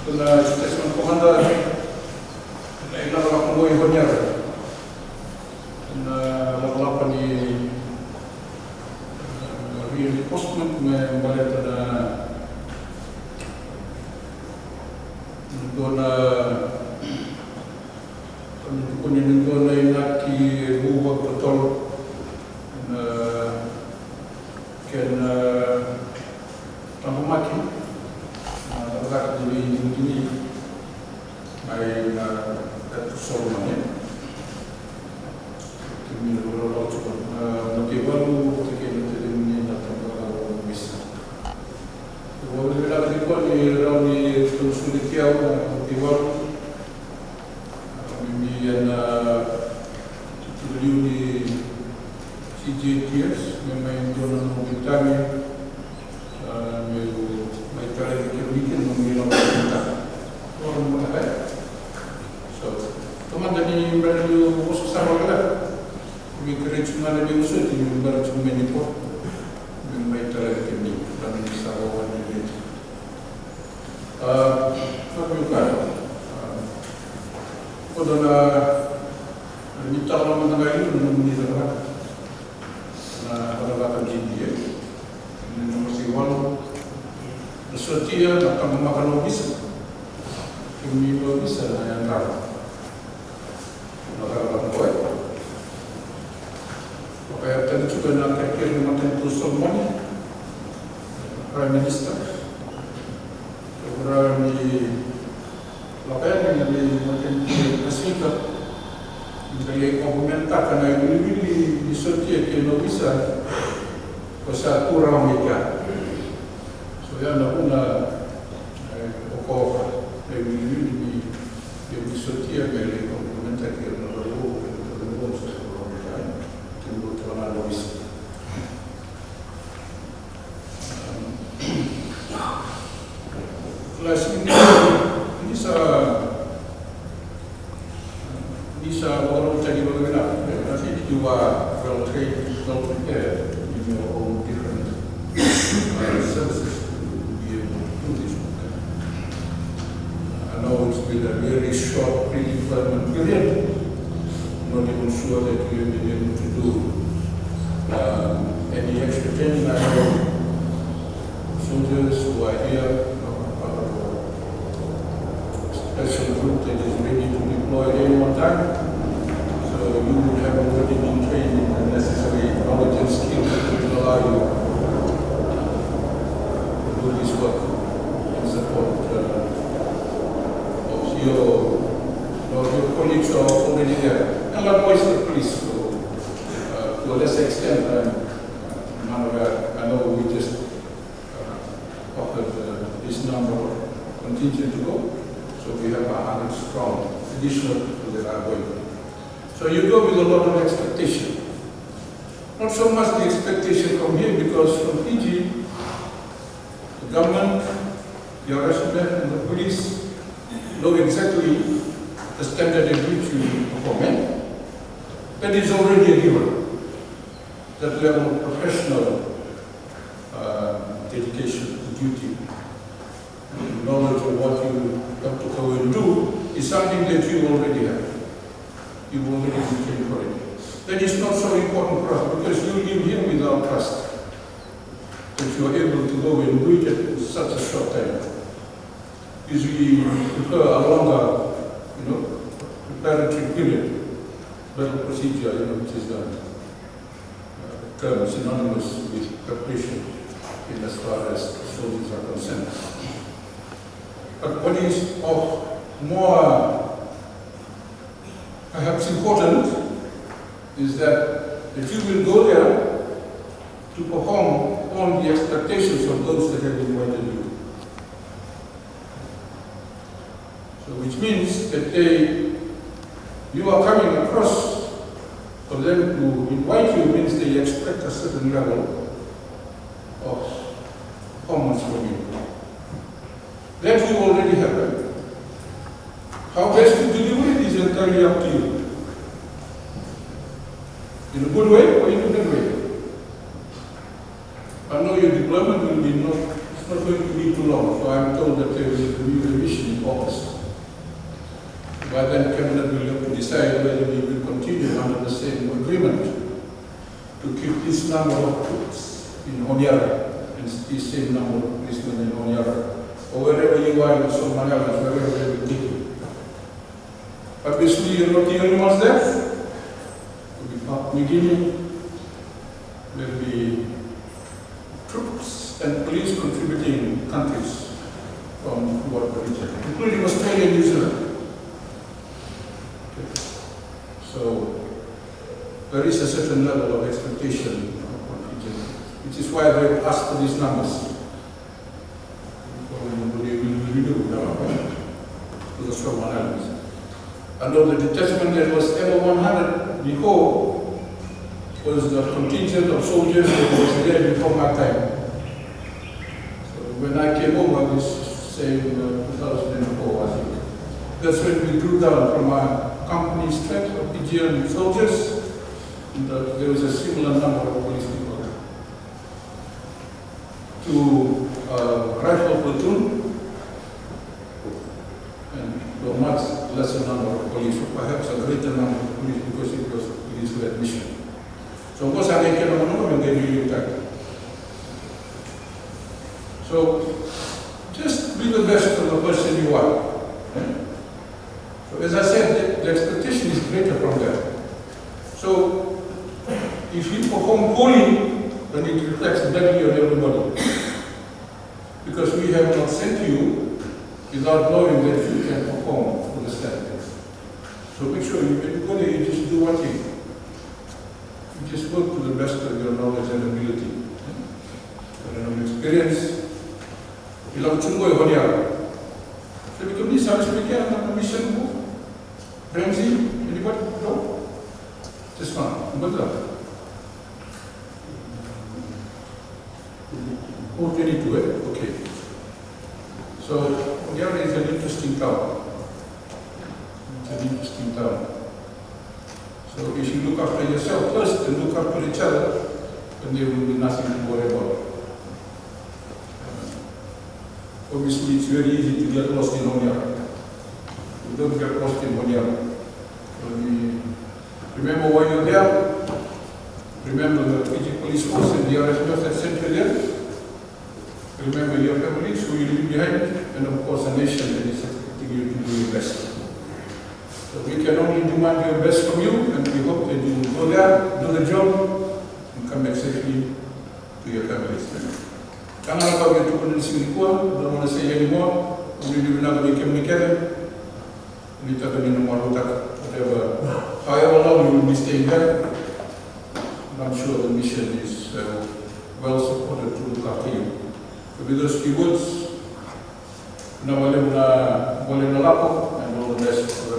kuna station komanda na ilang ako mo ihonyar na laklapan ni reinforcement may baleta na dona kunin dona inaki buwag betul ken tamumaki agak jadi ini ay solomanya kami lalu coba baru ketika ini datang ke bisa kalau kita lihat ni rami sulit kiau tiwal kami tujuh di Fiji memang jono kami mai kare ke weekend mengilang kita orang mengakai so teman dari baru musuh sama kita kami kira cuma lebih musuh di baru cuma menipur mai kare ke ni kami sahawan ini apa juga kodona minta orang mengakai ini menurut na pada dia ini nomor siwan setia akan memakan lobis kami lobis yang ramah maka boleh apa yang tadi juga nak kira macam tu semuanya Prime Minister orang di apa yang di macam Presiden dari komentar kerana ini di setia kena bisa pasal kurang mereka. So yang nak guna pokok ini di setia dari komentar kena lalu kedua sesuatu mereka tunggu terlalu bisa. Kelas ini bisa orang jadi bagaimana? Nanti juga well trained, well prepared in your own different services to be able to do this work. I know it's been a very short pre-deployment period. I'm not even sure that we will be able to do any extra training. I know soldiers who are here, special group that is ready to deploy at any one time. So you would have already been trained in the necessary knowledge and skills that will allow you to do this work in support of your colleagues who are already there. And likewise the police, so, to a lesser extent, I know we just offered this number contingent to go. So we have 100 strong additional people that are going. So you go with a lot of expectation. Not so much the expectation from here, because from Fiji, the government, your resident and the police know exactly the standard at which you perform. That is already a given. That level of professional dedication to duty, knowledge of what you have to go and do is something that you already have. You've already been trained for it. That is not so important for us because you live here with our trust that you are able to go and do it at such a short time. Usually prefer a longer, preparatory period, battle procedure, which is a term synonymous with preparation in as far as soldiers are concerned. But what is of more perhaps important is that you will go there to perform on the expectations of those that have invited you. So which means that you are coming across, for them to invite you means they expect a certain level of performance from you. That you already have. How best to deliver it is entirely up to you. In a good way or in a bad way. I know your deployment will be it's not going to be too long. long, so I'm told that there will be a revision in August. By then, Cabinet will have to decide whether we will continue under the same agreement to keep this number of troops in Honiara and the same number of policemen in Honiara, or wherever you are in Somalia, wherever they will take you. Obviously, you're not the only ones there. New Guinea will be troops and police contributing countries from what region, including Australia and New Zealand. Okay. So there is a certain level of expectation of what region, which is why they asked for these numbers. To the Strong Islands. Under the detachment that was ever 100 before was the contingent of soldiers that was there before my time. So when I came home, I was saying 2004, I think. That's when we drew down from our company strength of Fijian soldiers, and there was a similar number of police people. To rifle platoon, and a much lesser number of police, or perhaps a greater number of police because it was a police-led mission. So of course I think and they really attack. So just be the best of the person you are. So as I said, the expectation is greater from there. So if you perform poorly, then it reflects badly on everybody. Because we have not sent you without knowing that you can perform to the standards. So make sure you, when you go there, you just do one thing. You just work to the best of your knowledge and ability. And experience. You love to go to so we can be some speaker on the mission. Ramsey, anybody? No? Just one. Good luck. 422, okay. So, Honiara is an interesting town. It's an interesting town. So, if you look after yourself first and look after each other, then there will be nothing to worry about. Obviously, it's very easy to get lost in Honiara. You don't get lost in Honiara. Remember why you're there. Remember the Fiji Police Force and the RSF that sent you there. Remember your families who you leave behind, and of course a nation that is expecting you to do your best. So we can only demand your best from you, and we hope that you go there, do the job, and come back safely to your families. Don't want to say anymore. We will not make him together. We talk about whatever. However long you will be staying there, I'm sure the mission is well supported to look after you. So with those few words, boleh nalapo and all the best.